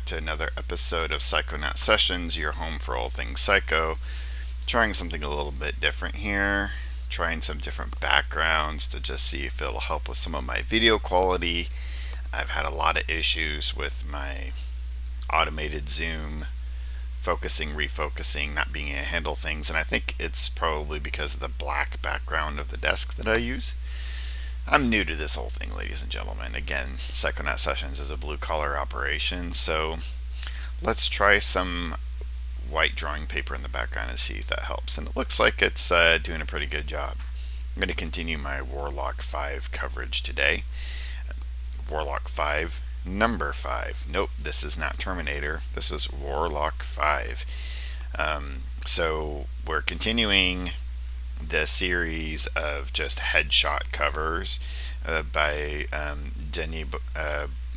back to another episode of Psychonaut Sessions, your home for all things psycho. Trying something a little bit different here. Trying some different backgrounds to just see if it'll help with some of my video quality. I've had a lot of issues with my automated zoom, focusing, refocusing, not being able to handle things, and I think it's probably because of the black background of the desk that I use. I'm new to this whole thing, ladies and gentlemen. Again, Psychonaut Sessions is a blue-collar operation, so let's try some white drawing paper in the background and see if that helps. And it looks like it's doing a pretty good job. I'm going to continue my Warlock 5 coverage today. Warlock 5, number 5. Nope, this is not Terminator. This is Warlock 5. So we're continuing the series of just headshot covers by Denis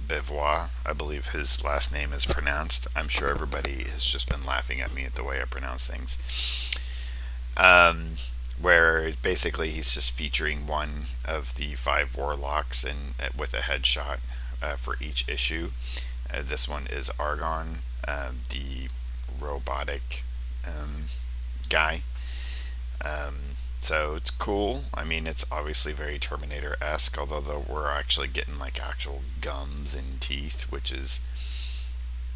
Bevois. I believe his last name is pronounced. I'm sure everybody has just been laughing at me at the way I pronounce things. Where basically he's just featuring one of the 5 warlocks and with a headshot for each issue. This one is Argon, the robotic guy. So it's cool. I mean, it's obviously very Terminator-esque, although we're actually getting like actual gums and teeth, which is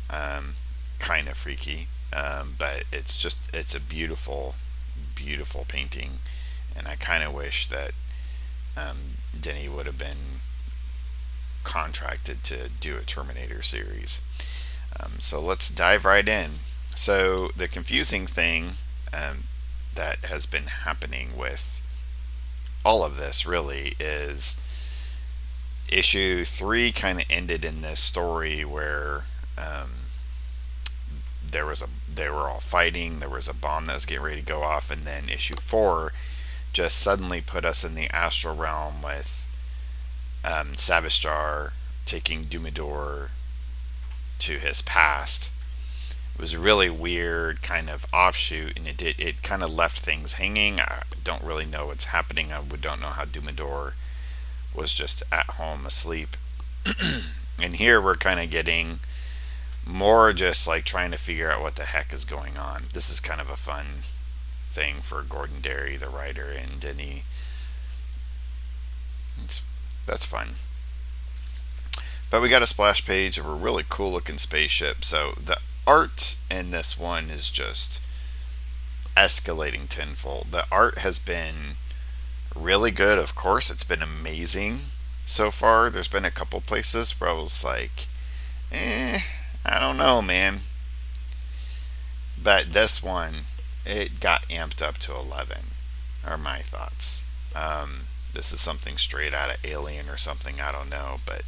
kind of freaky. But it's a beautiful, beautiful painting, and I kind of wish that Denny would have been contracted to do a Terminator series. So let's dive right in. So the confusing thing that has been happening with all of this really is issue 3 kind of ended in this story where they were all fighting, there was a bomb that was getting ready to go off, and then issue 4 just suddenly put us in the astral realm with Savistar taking Dumador to his past. It was a really weird kind of offshoot, and it kind of left things hanging. I don't really know what's happening. I don't know how Dumador was just at home asleep. And here we're kind of getting more just like trying to figure out what the heck is going on. This is kind of a fun thing for Gordon Derry, the writer, and Denis. That's fun. But we got a splash page of a really cool looking spaceship. So the art in this one is just escalating tenfold. The art has been really good. Of course, it's been amazing so far. There's been a couple places where I was like, I don't know, man. But this one, it got amped up to 11, are my thoughts. This is something straight out of Alien or something, I don't know, but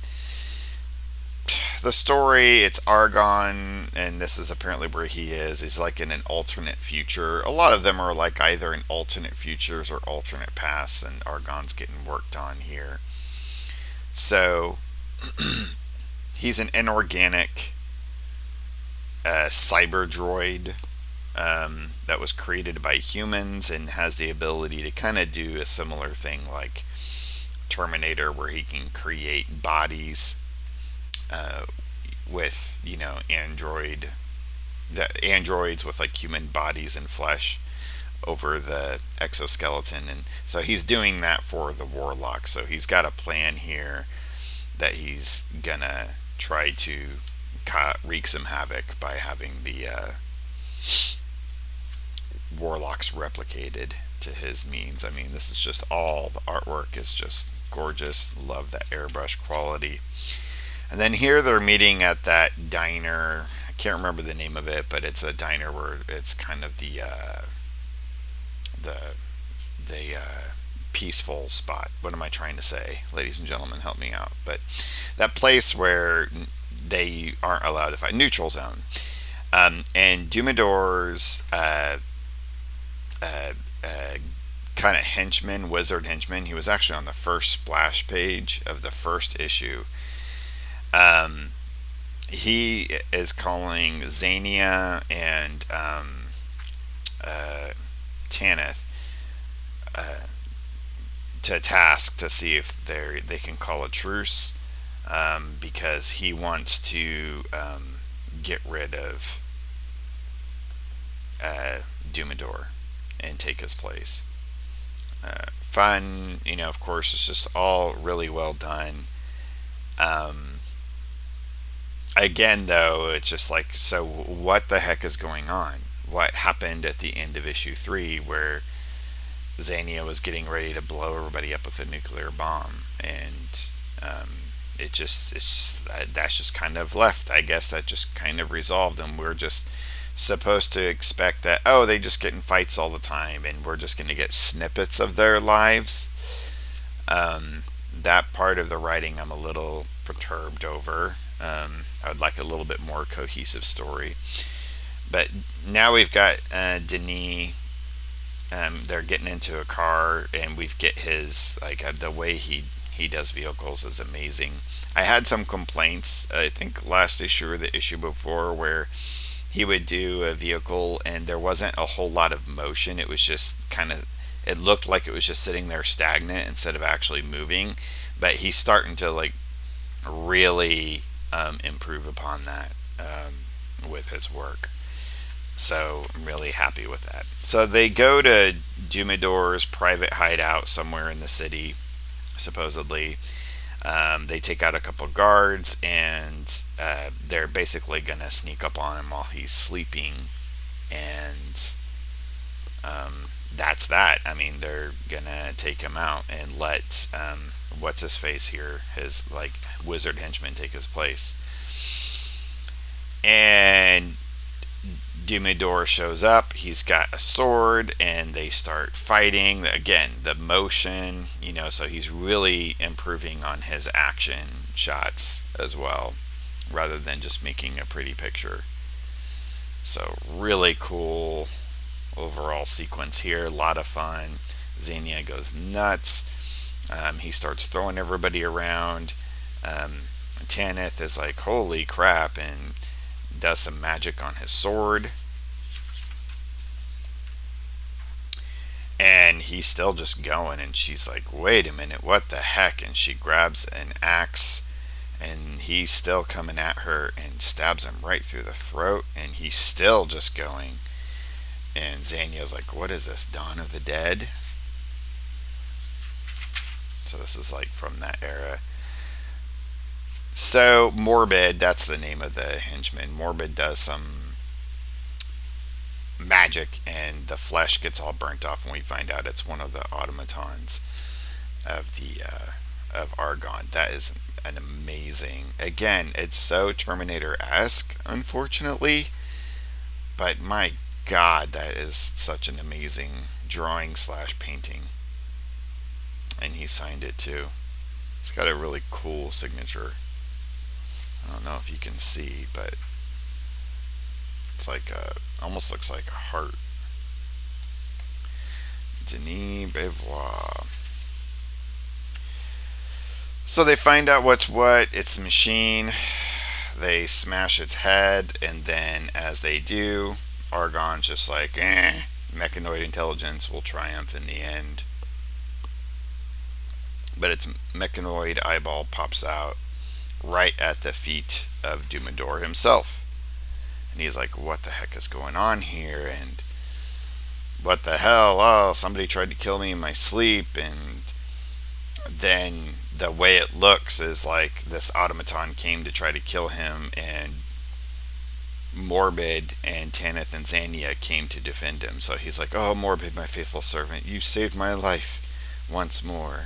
the story, it's Argon, and this is apparently where he is. He's like in an alternate future. A lot of them are like either in alternate futures or alternate pasts, and Argon's getting worked on here. So he's an inorganic cyber droid that was created by humans and has the ability to kind of do a similar thing like Terminator, where he can create bodies with androids with like human bodies and flesh over the exoskeleton. And so he's doing that for the Warlock. So he's got a plan here that he's gonna try to wreak some havoc by having the Warlocks replicated to his means. I mean, this is just all the artwork is just gorgeous. Love that airbrush quality. And then here they're meeting at that diner. I can't remember the name of it, but it's a diner where it's kind of the peaceful spot. What am I trying to say? Ladies and gentlemen, help me out. But that place where they aren't allowed to fight. Neutral zone. And Dumador's kind of henchman, wizard henchman, he was actually on the first splash page of the first issue. He is calling Xania and Tanith to task to see if they can call a truce, because he wants to get rid of Dumador and take his place. Fun, of course, it's just all really well done. Um, Again, though, it's just like, so what the heck is going on? What happened at the end of issue 3 where Xania was getting ready to blow everybody up with a nuclear bomb? And that's just kind of left. I guess that just kind of resolved, and we're just supposed to expect that, oh, they just get in fights all the time, and we're just going to get snippets of their lives. That part of the writing I'm a little perturbed over. I would like a little bit more cohesive story. But now we've got Denis. They're getting into a car, and we've get his the way he does vehicles is amazing. I had some complaints, I think last issue or the issue before, where he would do a vehicle and there wasn't a whole lot of motion. It was just it looked like it was just sitting there stagnant instead of actually moving. But he's starting to really improve upon that with his work. So I'm really happy with that. So they go to Dumador's private hideout somewhere in the city, supposedly. They take out a couple guards, and they're basically going to sneak up on him while he's sleeping. And that's that. I mean, they're going to take him out and let, what's his face here, his wizard henchman, take his place. And Dumador shows up. He's got a sword, and they start fighting. Again, the motion, so he's really improving on his action shots as well, rather than just making a pretty picture. So really cool overall sequence here. A lot of fun. Xenia goes nuts. He starts throwing everybody around. Tanith is like, holy crap, and does some magic on his sword. And he's still just going, and she's like, wait a minute, what the heck? And she grabs an axe, and he's still coming at her and stabs him right through the throat, and he's still just going. And Xania's like, what is this, Dawn of the Dead? So this is from that era. So Morbid, that's the name of the henchman. Morbid does some magic, and the flesh gets all burnt off, and we find out it's one of the automatons of Argon. That is an amazing. Again, it's so Terminator-esque, unfortunately, but my God, that is such an amazing drawing / painting. And he signed it too. It's got a really cool signature. I don't know if you can see, but it's almost looks like a heart. Denis Beauvoir. So they find out what's what. It's the machine. They smash its head, and then as they do, Argon's just like, mechanoid intelligence will triumph in the end. But its mechanoid eyeball pops out right at the feet of Dumador himself. And he's like, what the heck is going on here? And what the hell? Oh, somebody tried to kill me in my sleep. And then the way it looks is like this automaton came to try to kill him, and Morbid and Tanith and Xania came to defend him. So he's like, oh, Morbid, my faithful servant, you saved my life once more.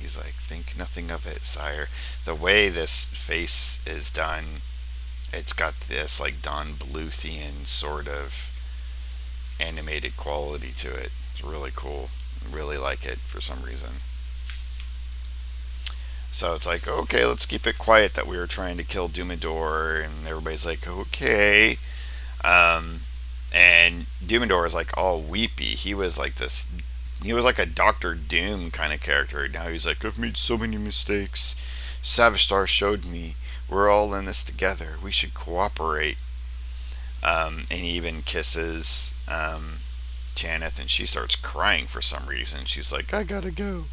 He's like, think nothing of it, sire. The way this face is done, it's got this Don Bluthian sort of animated quality to it. It's really cool. Really like it for some reason. So it's like, okay, let's keep it quiet that we were trying to kill Dumador, and everybody's like, okay. And Dumador is all weepy. He was like a Doctor Doom kind of character. Now he's like, I've made so many mistakes. Savistar showed me we're all in this together. We should cooperate. And he even kisses Tanith, and she starts crying for some reason. She's like, I gotta go.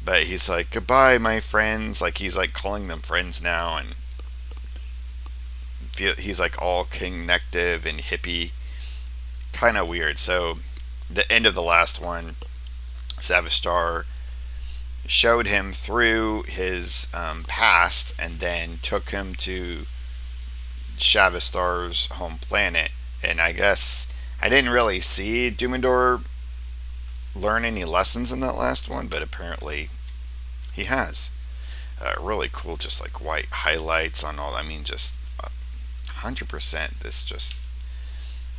But he's like, goodbye, my friends. He's calling them friends now, and he's like all connective and hippie, kind of weird. So the end of the last one, Savistar showed him through his past and then took him to Shavistar's home planet. And I guess I didn't really see Doomendor learn any lessons in that last one, but apparently he has. Really cool, just like white highlights on all. I mean, just 100%. This just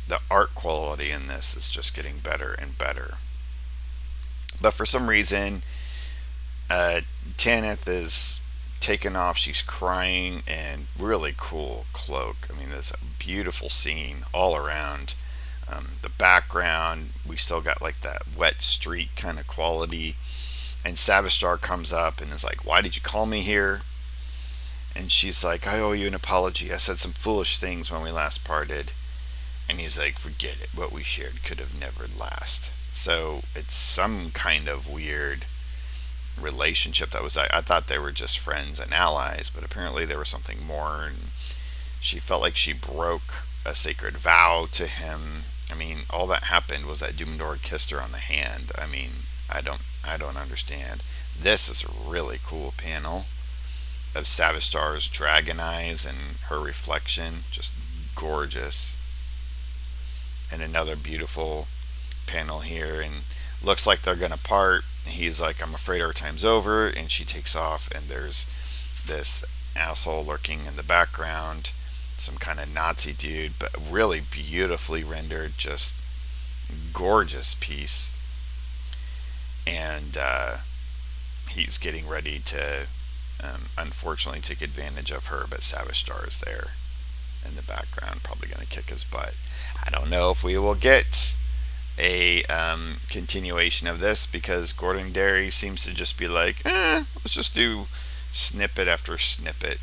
the art quality in this is just getting better and better. But for some reason, Tanith is taken off. She's crying, and really cool cloak. I mean, there's a beautiful scene all around. The background, we still got like that wet street kind of quality. And Savistar comes up and is like, "Why did you call me here?" And she's like, "I owe you an apology. I said some foolish things when we last parted." And he's like, "Forget it. What we shared could have never last." So it's some kind of weird relationship that was. I thought they were just friends and allies, but apparently there was something more. And she felt like she broke a sacred vow to him. I mean, all that happened was that Doomendor kissed her on the hand. I mean, I don't understand. This is a really cool panel of Savistar's dragon eyes and her reflection, just gorgeous. And another beautiful panel here, and looks like they're gonna part. He's like, "I'm afraid our time's over," and she takes off, and there's this asshole lurking in the background, some kind of Nazi dude, but really beautifully rendered, just gorgeous piece. And he's getting ready to, unfortunately, take advantage of her, but Savistar is there in the background, probably going to kick his butt. I don't know if we will get a continuation of this, because Gordon Derry seems to just be like, let's just do snippet after snippet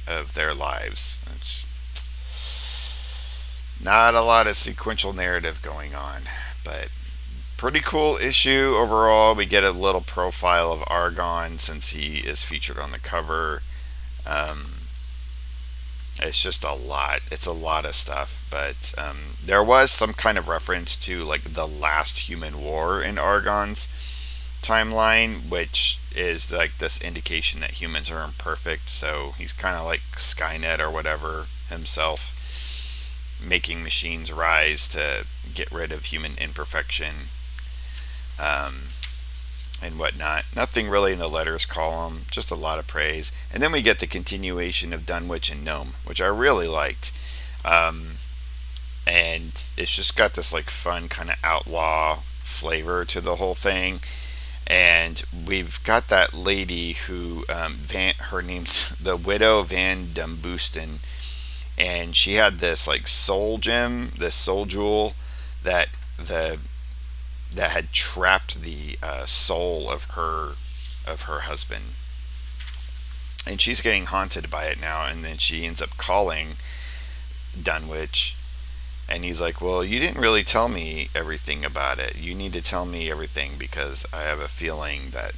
of their lives. It's not a lot of sequential narrative going on, but pretty cool issue overall. We get a little profile of Argon since he is featured on the cover. It's just a lot. It's a lot of stuff, but there was some kind of reference to like the last human war in Argon's timeline, which is like this indication that humans are imperfect. So he's kind of like Skynet or whatever himself, making machines rise to get rid of human imperfection. And whatnot. Nothing really in the letters column, just a lot of praise. And then we get the continuation of Dunwich and Gnome, which I really liked. And it's just got this like fun kind of outlaw flavor to the whole thing. And we've got that lady who, her name's the Widow Van Dumbusten, and she had this like soul gem, this soul jewel that had trapped the soul of her husband, and she's getting haunted by it now. And then she ends up calling Dunwich, and he's like, "Well, you didn't really tell me everything about it. You need to tell me everything, because I have a feeling that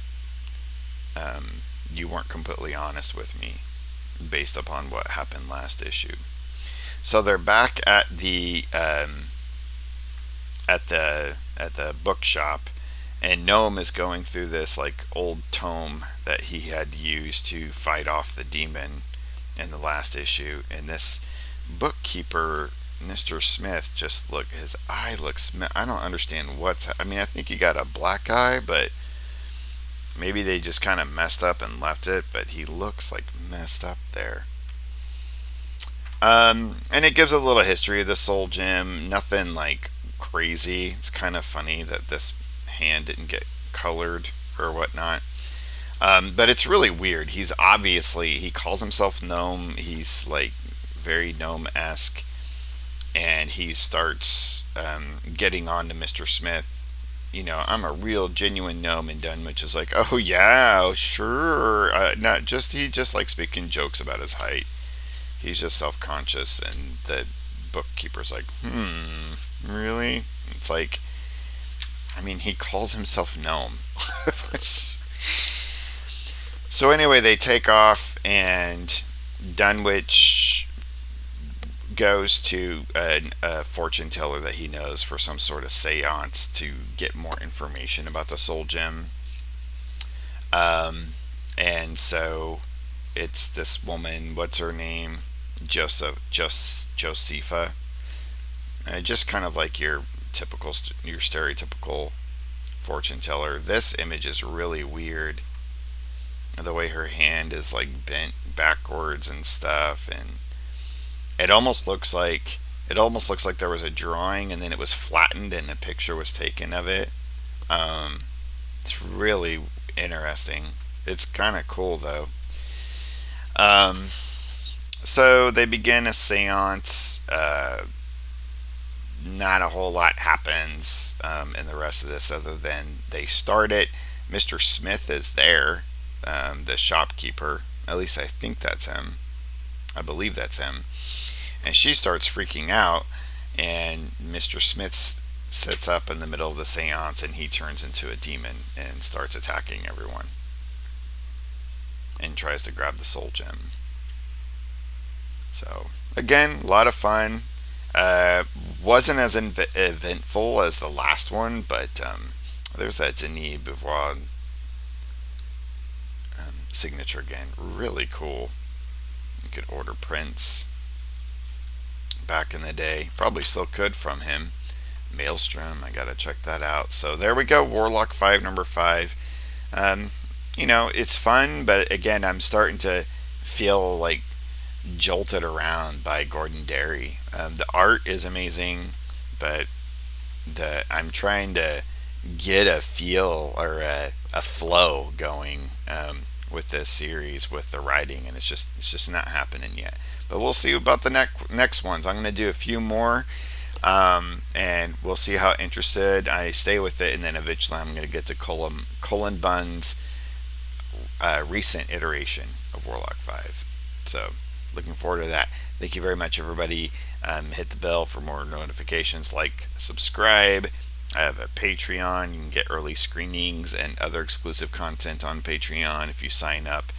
you weren't completely honest with me based upon what happened last issue." So they're back at the bookshop, and Gnome is going through this like old tome that he had used to fight off the demon in the last issue. And this bookkeeper, Mr. Smith, just his eye looks, I don't understand I mean, I think he got a black eye, but maybe they just kind of messed up and left it, but he looks like messed up there. And it gives a little history of the soul gem. Nothing like crazy. It's kind of funny that this hand didn't get colored or whatnot. But it's really weird. He calls himself Gnome. He's like very Gnome-esque, and he starts getting on to Mr. Smith. You know, "I'm a real genuine gnome," and Dunwich is like, "Oh yeah, sure." He just likes making jokes about his height. He's just self-conscious, and the bookkeeper's like, really? It's like, I mean, he calls himself Gnome. So anyway, they take off, and Dunwich goes to a fortune teller that he knows for some sort of seance to get more information about the soul gem. Um, and so it's this woman, what's her name? Josepha. Just kind of like your your stereotypical fortune teller. This image is really weird. The way her hand is like bent backwards and stuff, and it almost looks like there was a drawing and then it was flattened and a picture was taken of it. Um, it's really interesting. It's kind of cool though. Um, so they begin a seance. Not a whole lot happens in the rest of this other than they start it. Mr. Smith is there, the shopkeeper. At least I think that's him. I believe that's him. And she starts freaking out, and Mr. Smith sits up in the middle of the seance and he turns into a demon and starts attacking everyone and tries to grab the soul gem. So, again, a lot of fun. Wasn't as eventful as the last one, but there's that Denis Beauvoir signature again. Really cool. You could order prints back in the day. Probably still could from him. Maelstrom, I gotta check that out. So there we go, Warlock 5, number 5. It's fun, but again, I'm starting to feel like jolted around by Gordon Derry. The art is amazing, but I'm trying to get a feel or a flow going with this series with the writing, and it's just not happening yet. But we'll see about the next ones. I'm going to do a few more, and we'll see how interested I stay with it, and then eventually I'm going to get to Cullen Bunn's recent iteration of Warlock 5. So looking forward to that. Thank you very much, everybody. Hit the bell for more notifications, like, subscribe. I have a Patreon. You can get early screenings and other exclusive content on Patreon if you sign up.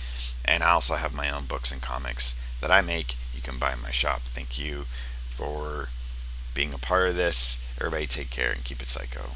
And I also have my own books and comics that I make. You can buy in my shop. Thank you for being a part of this. Everybody take care and keep it psycho.